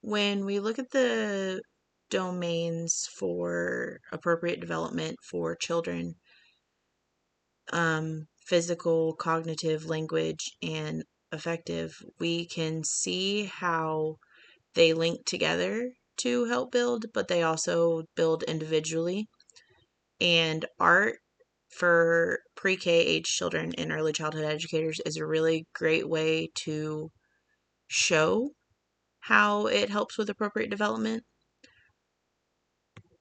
When we look at the domains for appropriate development for children, physical, cognitive, language, and affective, we can see how they link together to help build, but they also build individually. And art for pre-K age children and early childhood educators is a really great way to show how it helps with appropriate development.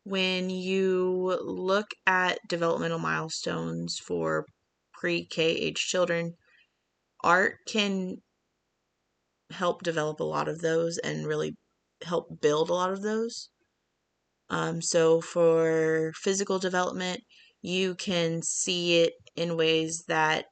When you look at developmental milestones for pre-K age children, art can help develop a lot of those and really help build a lot of those. So for physical development, you can see it in ways that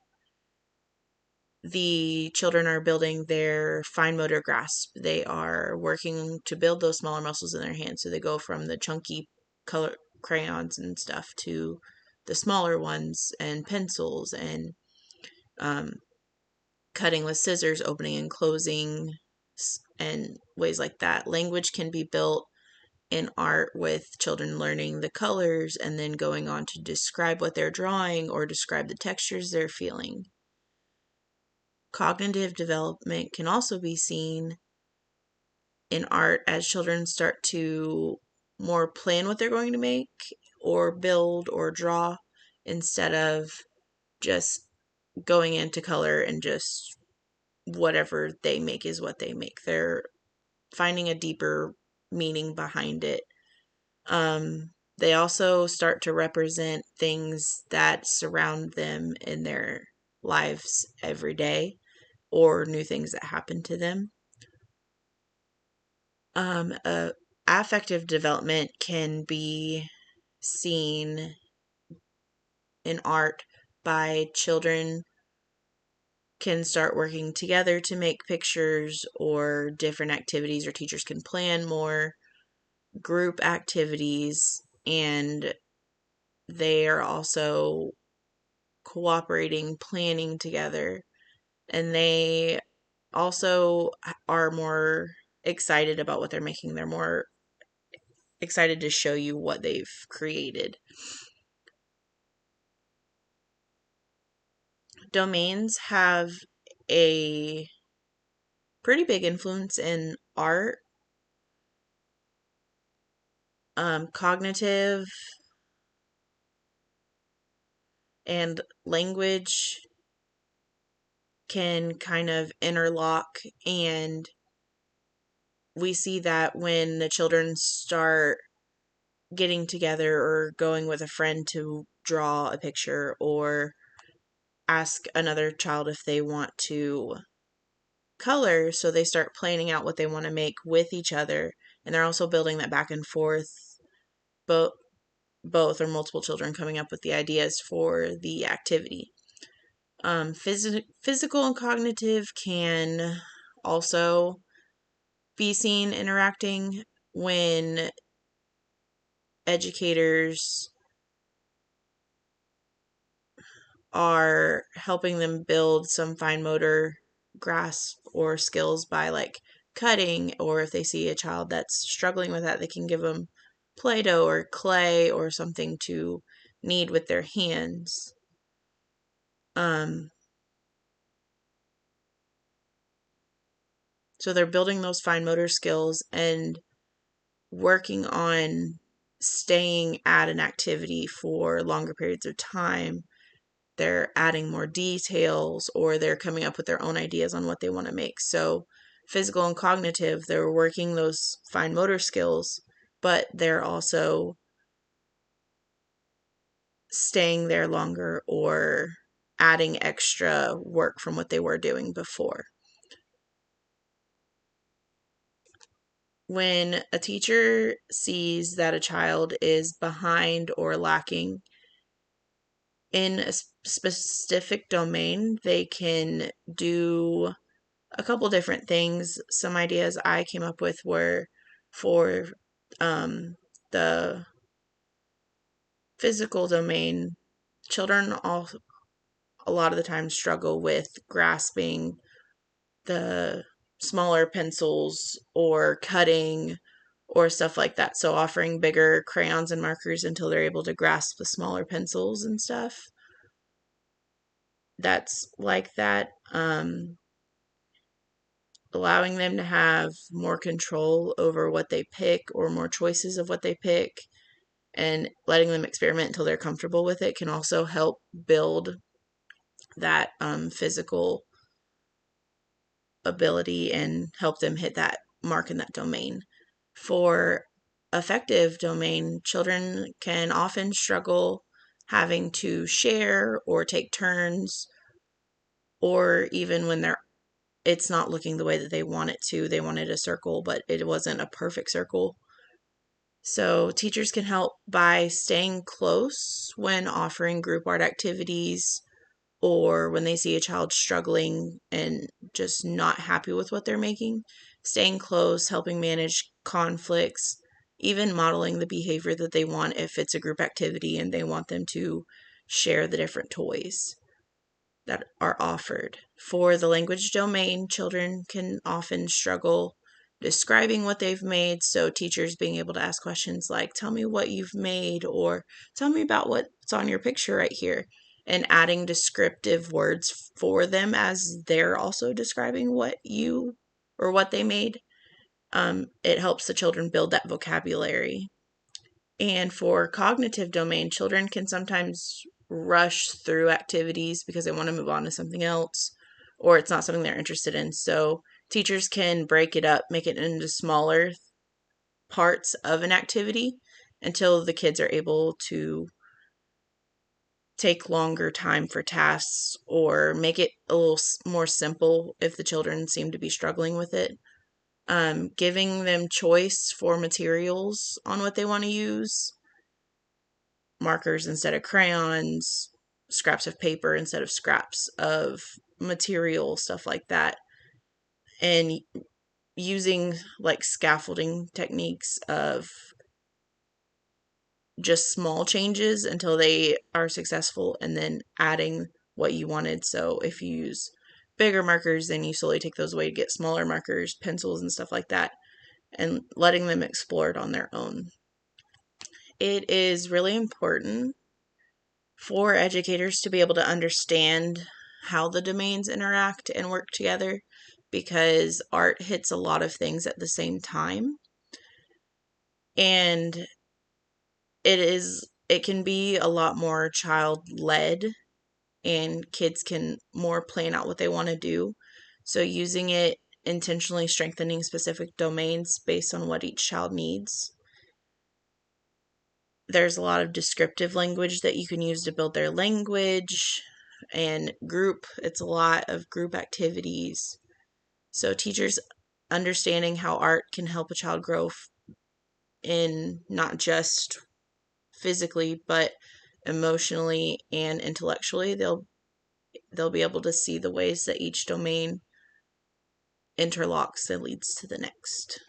the children are building their fine motor grasp. They are working to build those smaller muscles in their hands. So they go from the chunky color crayons and stuff to the smaller ones and pencils and um, cutting with scissors, opening and closing, and ways like that. Language can be built in art with children learning the colors and then going on to describe what they're drawing or describe the textures they're feeling. Cognitive development can also be seen in art as children start to more plan what they're going to make or build or draw instead of just going into color and just whatever they make is what they make. They're finding a deeper meaning behind it. They also start to represent things that surround them in their lives every day or new things that happen to them. Affective development can be seen in art by children can start working together to make pictures or different activities, or teachers can plan more group activities, and they are also cooperating, planning together, and they also are more excited about what they're making. They're more excited to show you what they've created. Domains have a pretty big influence in art. Cognitive and language can kind of interlock, and we see that when the children start getting together or going with a friend to draw a picture or ask another child if they want to color, so they start planning out what they want to make with each other, and they're also building that back and forth, both or multiple children coming up with the ideas for the activity. Physical and cognitive can also be seen interacting when educators are helping them build some fine motor grasp or skills by like cutting, or if they see a child that's struggling with that, they can give them Play-Doh or clay or something to knead with their hands. So they're building those fine motor skills and working on staying at an activity for longer periods of time. They're adding more details, or they're coming up with their own ideas on what they want to make. So physical and cognitive, they're working those fine motor skills, but they're also staying there longer or adding extra work from what they were doing before. When a teacher sees that a child is behind or lacking in a specific domain, they can do a couple different things. Some ideas I came up with were for the physical domain. Children all a lot of the time struggle with grasping the smaller pencils or cutting or stuff like that. So offering bigger crayons and markers until they're able to grasp the smaller pencils and stuff. That's like that. Allowing them to have more control over what they pick or more choices of what they pick and letting them experiment until they're comfortable with it can also help build that physical ability and help them hit that mark in that domain. For affective domain, children can often struggle having to share or take turns, or even when it's not looking the way that they want it to. They wanted a circle, but it wasn't a perfect circle. So teachers can help by staying close when offering group art activities or when they see a child struggling and just not happy with what they're making. Staying close, helping manage conflicts, even modeling the behavior that they want if it's a group activity and they want them to share the different toys that are offered. For the language domain, children can often struggle describing what they've made, so teachers being able to ask questions like, tell me what you've made, or tell me about what's on your picture right here, and adding descriptive words for them as they're also describing what you or what they made. It helps the children build that vocabulary. And for cognitive domain, children can sometimes rush through activities because they want to move on to something else or it's not something they're interested in. So teachers can break it up, make it into smaller parts of an activity until the kids are able to take longer time for tasks or make it a little more simple if the children seem to be struggling with it. Giving them choice for materials on what they want to use, markers instead of crayons, scraps of paper instead of scraps of material, stuff like that. And using like scaffolding techniques of just small changes until they are successful and then adding what you wanted. So if you use bigger markers, then you slowly take those away to get smaller markers, pencils, and stuff like that, and letting them explore it on their own. It is really important for educators to be able to understand how the domains interact and work together because art hits a lot of things at the same time. And it can be a lot more child led and kids can more plan out what they want to do. So using it intentionally strengthening specific domains based on what each child needs. There's a lot of descriptive language that you can use to build their language and group. It's a lot of group activities. So teachers understanding how art can help a child grow in not just physically but emotionally and intellectually. They'll be able to see the ways that each domain interlocks and leads to the next.